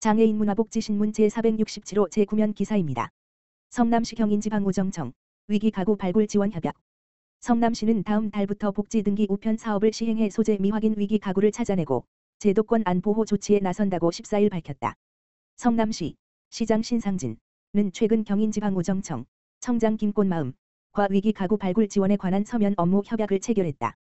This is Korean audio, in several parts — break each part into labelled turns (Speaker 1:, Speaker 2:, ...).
Speaker 1: 장애인 문화복지신문 제467호 제9면 기사입니다. 성남시 경인지방우정청 위기 가구 발굴 지원 협약. 성남시는 다음 달부터 복지 등기 우편 사업을 시행해 소재 미확인 위기 가구를 찾아내고 제도권 안보호 조치에 나선다고 14일 밝혔다. 성남시 시장 신상진은 최근 경인지방우정청 청장 김꽃마음과 위기 가구 발굴 지원에 관한 서면 업무 협약을 체결했다.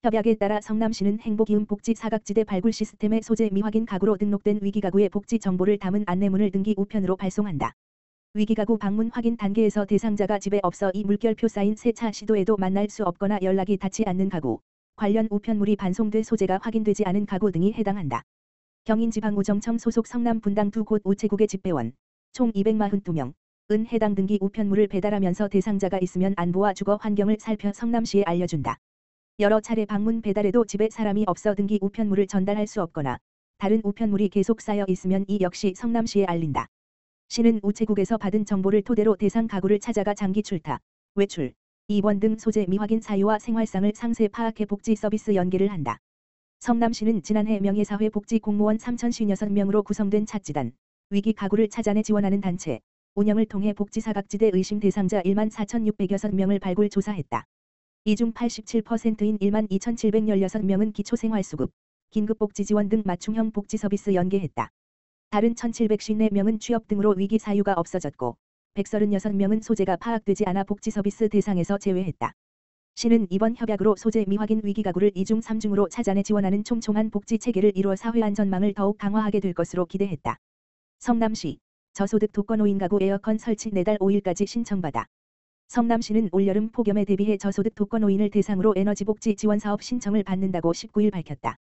Speaker 1: 협약에 따라 성남시는 행복이음 복지 사각지대 발굴 시스템의 소재 미확인 가구로 등록된 위기가구의 복지 정보를 담은 안내문을 등기 우편으로 발송한다. 위기가구 방문 확인 단계에서 대상자가 집에 없어 이 물결표 쌓인 세차 시도에도 만날 수 없거나 연락이 닿지 않는 가구, 관련 우편물이 반송돼 소재가 확인되지 않은 가구 등이 해당한다. 경인지방우정청 소속 성남 분당 두 곳 우체국의 집배원 총 242명은 해당 등기 우편물을 배달하면서 대상자가 있으면 안부와 주거 환경을 살펴 성남시에 알려준다. 여러 차례 방문 배달에도 집에 사람이 없어 등기 우편물을 전달할 수 없거나 다른 우편물이 계속 쌓여 있으면 이 역시 성남시에 알린다. 시는 우체국에서 받은 정보를 토대로 대상 가구를 찾아가 장기 출타, 외출, 입원 등 소재 미확인 사유와 생활상을 상세 파악해 복지 서비스 연계를 한다. 성남시는 지난해 명예사회 복지 공무원 3,056명으로 구성된 찾지단, 위기 가구를 찾아내 지원하는 단체, 운영을 통해 복지 사각지대 의심 대상자 14,606명을 발굴 조사했다. 이 중 87%인 12,716명은 기초생활수급, 긴급복지지원 등 맞춤형 복지 서비스 연계했다. 다른 1,754명은 취업 등으로 위기 사유가 없어졌고 136명은 소재가 파악되지 않아 복지 서비스 대상에서 제외했다. 시는 이번 협약으로 소재 미확인 위기가구를 2중 3중으로 찾아내 지원하는 촘촘한 복지 체계를 이루어 사회안전망을 더욱 강화하게 될 것으로 기대했다. 성남시 저소득 독거노인 가구 에어컨 설치 4달 5일까지 신청받아. 성남시는 올여름 폭염에 대비해 저소득 독거노인을 대상으로 에너지복지 지원사업 신청을 받는다고 19일 밝혔다.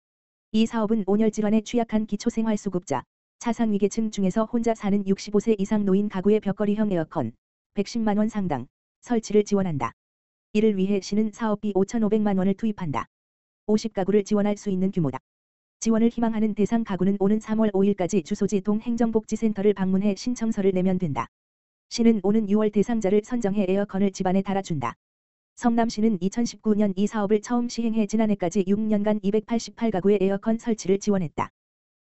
Speaker 1: 이 사업은 온열 질환에 취약한 기초생활수급자, 차상위계층 중에서 혼자 사는 65세 이상 노인 가구의 벽걸이형 에어컨 110만 원 상당 설치를 지원한다. 이를 위해 시는 사업비 5,500만 원을 투입한다. 50가구를 지원할 수 있는 규모다. 지원을 희망하는 대상 가구는 오는 3월 5일까지 주소지 동행정복지센터를 방문해 신청서를 내면 된다. 시는 오는 6월 대상자를 선정해 에어컨을 집안에 달아준다. 성남시는 2019년 이 사업을 처음 시행해 지난해까지 6년간 288가구의 에어컨 설치를 지원했다.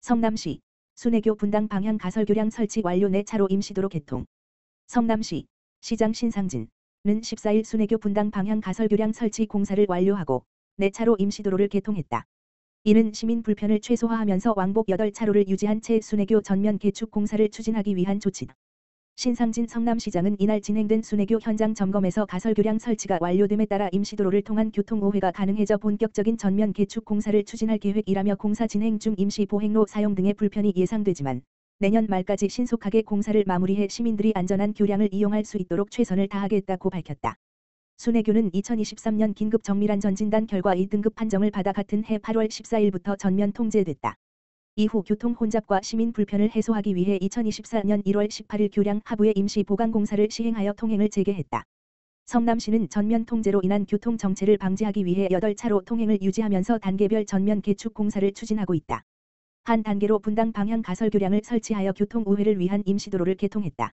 Speaker 1: 성남시 순회교 분당 방향 가설교량 설치 완료 4차로 임시도로 개통. 성남시 시장 신상진은 14일 순회교 분당 방향 가설교량 설치 공사를 완료하고 4차로 임시도로를 개통했다. 이는 시민 불편을 최소화하면서 왕복 8차로를 유지한 채 순회교 전면 개축 공사를 추진하기 위한 조치다. 신상진 성남시장은 이날 진행된 순회교 현장 점검에서 가설교량 설치가 완료됨에 따라 임시도로를 통한 교통우회가 가능해져 본격적인 전면 개축 공사를 추진할 계획이라며 공사 진행 중 임시 보행로 사용 등의 불편이 예상되지만 내년 말까지 신속하게 공사를 마무리해 시민들이 안전한 교량을 이용할 수 있도록 최선을 다하겠다고 밝혔다. 순회교는 2023년 긴급 정밀안 전진단 결과 2등급 판정을 받아 같은 해 8월 14일부터 전면 통제됐다. 이후 교통 혼잡과 시민 불편을 해소하기 위해 2024년 1월 18일 교량 하부의 임시 보강 공사를 시행하여 통행을 재개했다. 성남시는 전면 통제로 인한 교통 정체를 방지하기 위해 8차로 통행을 유지하면서 단계별 전면 개축 공사를 추진하고 있다. 한 단계로 분당 방향 가설 교량을 설치하여 교통 우회를 위한 임시도로를 개통했다.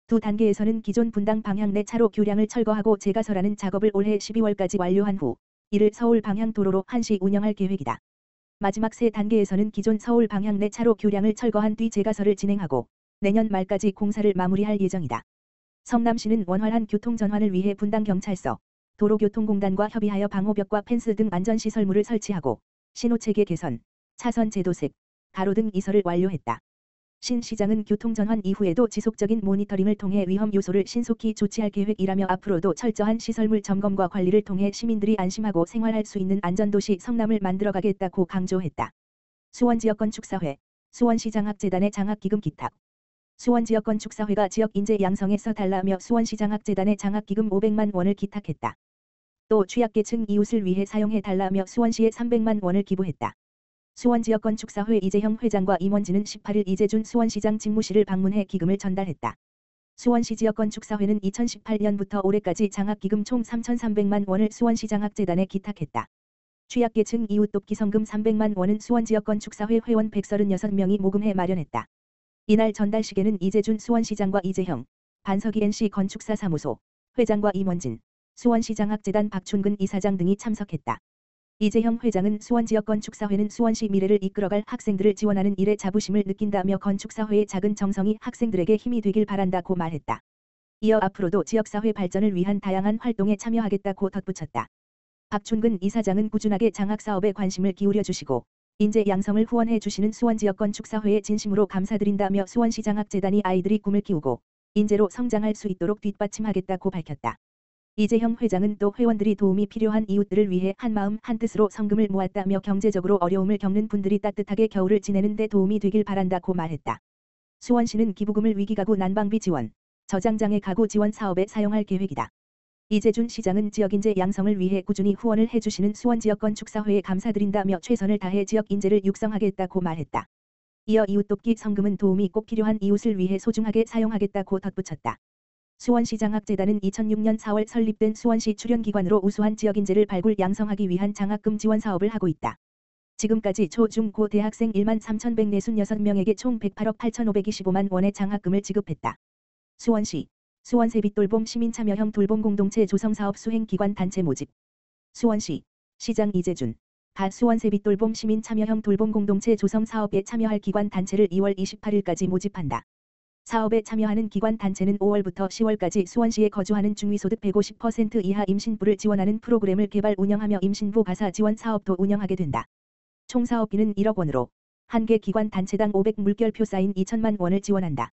Speaker 1: 두 단계에서는 기존 분당 방향 4차로 교량을 철거하고 재가설하는 작업을 올해 12월까지 완료한 후 이를 서울 방향 도로로 한시 운영할 계획이다. 마지막 세 단계에서는 기존 서울 방향 4차로 교량을 철거한 뒤 재가설을 진행하고 내년 말까지 공사를 마무리할 예정이다. 성남시는 원활한 교통 전환을 위해 분당경찰서, 도로교통공단과 협의하여 방호벽과 펜스 등 안전시설물을 설치하고 신호체계 개선, 차선 제도색, 가로 등 이설을 완료했다. 신 시장은 교통전환 이후에도 지속적인 모니터링을 통해 위험 요소를 신속히 조치할 계획이라며 앞으로도 철저한 시설물 점검과 관리를 통해 시민들이 안심하고 생활할 수 있는 안전도시 성남을 만들어가겠다고 강조했다. 수원지역건축사회, 수원시장학재단의 장학기금 기탁. 수원지역건축사회가 지역 인재 양성에서 달라며 수원시장학재단의 장학기금 500만 원을 기탁했다. 또 취약계층 이웃을 위해 사용해 달라며 수원시에 300만 원을 기부했다. 수원지역건축사회 이재형 회장과 임원진은 18일 이재준 수원시장 집무실을 방문해 기금을 전달했다. 수원시 지역건축사회는 2018년부터 올해까지 장학기금 총 3,300만 원을 수원시장학재단에 기탁했다. 취약계층 이웃 돕기 성금 300만 원은 수원지역건축사회 회원 136명이 모금해 마련했다. 이날 전달식에는 이재준 수원시장과 이재형, 반석이 NC 건축사 사무소 회장과 임원진, 수원시장학재단 박춘근 이사장 등이 참석했다. 이재형 회장은 수원지역건축사회는 수원시 미래를 이끌어갈 학생들을 지원하는 일에 자부심을 느낀다며 건축사회의 작은 정성이 학생들에게 힘이 되길 바란다고 말했다. 이어 앞으로도 지역사회 발전을 위한 다양한 활동에 참여하겠다고 덧붙였다. 박춘근 이사장은 꾸준하게 장학사업에 관심을 기울여 주시고 인재 양성을 후원해 주시는 수원지역건축사회에 진심으로 감사드린다며 수원시장학재단이 아이들이 꿈을 키우고 인재로 성장할 수 있도록 뒷받침하겠다고 밝혔다. 이재형 회장은 또 회원들이 도움이 필요한 이웃들을 위해 한마음 한뜻으로 성금을 모았다며 경제적으로 어려움을 겪는 분들이 따뜻하게 겨울을 지내는 데 도움이 되길 바란다고 말했다. 수원시는 기부금을 위기가구 난방비 지원, 저장장애 가구 지원 사업에 사용할 계획이다. 이재준 시장은 지역인재 양성을 위해 꾸준히 후원을 해주시는 수원지역건축사회에 감사드린다며 최선을 다해 지역 인재를 육성하겠다고 말했다. 이어 이웃돕기 성금은 도움이 꼭 필요한 이웃을 위해 소중하게 사용하겠다고 덧붙였다. 수원시장학재단은 2006년 4월 설립된 수원시 출연기관으로 우수한 지역인재를 발굴 양성하기 위한 장학금 지원 사업을 하고 있다. 지금까지 초, 중, 고 대학생 13,146명에게 총 108억 8,525만 원의 장학금을 지급했다. 수원시 수원세빛돌봄 시민참여형 돌봄공동체 조성사업 수행기관 단체 모집. 수원시 시장 이재준 수원세빛돌봄 시민참여형 돌봄공동체 조성사업에 참여할 기관 단체를 2월 28일까지 모집한다. 사업에 참여하는 기관 단체는 5월부터 10월까지 수원시에 거주하는 중위소득 150% 이하 임신부를 지원하는 프로그램을 개발 운영하며 임신부 가사 지원 사업도 운영하게 된다. 총 사업비는 1억 원으로 한 개 기관 단체당 500 물결표 사인 2천만 원을 지원한다.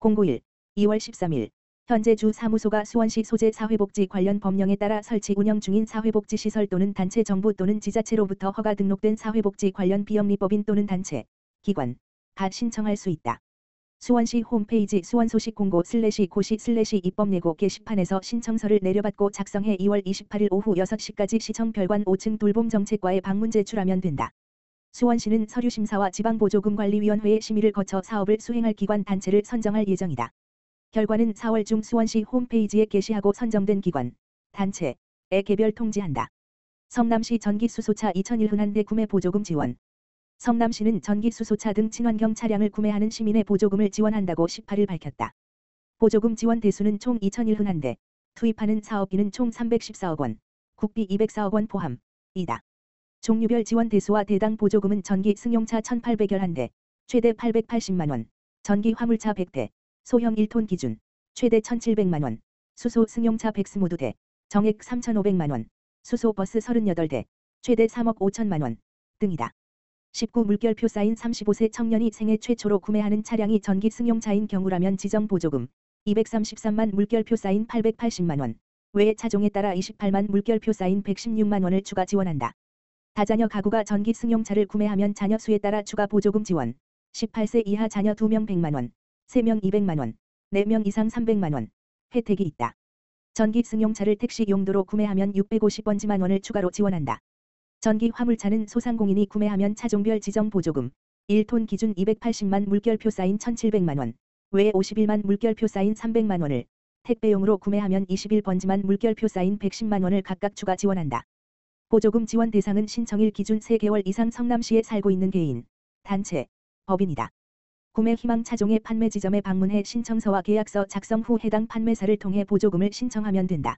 Speaker 1: 091 2월 13일 현재 주 사무소가 수원시 소재 사회복지 관련 법령에 따라 설치 운영 중인 사회복지시설 또는 단체 정부 또는 지자체로부터 허가 등록된 사회복지 관련 비영리법인 또는 단체, 기관, 신청할 수 있다. 수원시 홈페이지 수원소식 공고/고시/입법예고 게시판에서 신청서를 내려받고 작성해 2월 28일 오후 6시까지 시청 별관 5층 돌봄정책과에 방문 제출하면 된다. 수원시는 서류심사와 지방보조금관리위원회의 심의를 거쳐 사업을 수행할 기관 단체를 선정할 예정이다. 결과는 4월 중 수원시 홈페이지에 게시하고 선정된 기관, 단체에 개별 통지한다. 성남시 전기수소차 2001흔 한 대 구매 보조금 지원. 성남시는 전기수소차 등 친환경 차량을 구매하는 시민의 보조금을 지원한다고 18일 밝혔다. 보조금 지원 대수는 총 2001흔 한 대, 투입하는 사업비는 총 314억 원, 국비 204억 원 포함이다. 종류별 지원 대수와 대당 보조금은 전기 승용차 1,800여 대, 최대 880만 원, 전기 화물차 100대, 소형 1톤 기준, 최대 1,700만 원, 수소 승용차 120대, 정액 3,500만 원, 수소 버스 38대, 최대 3억 5천만 원 등이다. 19 물결표 사인 35세 청년이 생애 최초로 구매하는 차량이 전기 승용차인 경우라면 지정 보조금 233만 물결표 사인 880만 원, 외에 차종에 따라 28만 물결표 사인 116만 원을 추가 지원한다. 다자녀 가구가 전기 승용차를 구매하면 자녀 수에 따라 추가 보조금 지원, 18세 이하 자녀 2명 100만 원, 3명 200만 원, 4명 이상 300만 원 혜택이 있다. 전기 승용차를 택시 용도로 구매하면 650번지만 원을 추가로 지원한다. 전기 화물차는 소상공인이 구매하면 차종별 지정 보조금 1톤 기준 280만 물결표 사인 1,700만 원, 외에 51만 물결표 사인 300만 원을, 택배용으로 구매하면 21번지만 물결표 사인 110만 원을 각각 추가 지원한다. 보조금 지원 대상은 신청일 기준 3개월 이상 성남시에 살고 있는 개인, 단체, 법인이다. 구매 희망 차종의 판매 지점에 방문해 신청서와 계약서 작성 후 해당 판매사를 통해 보조금을 신청하면 된다.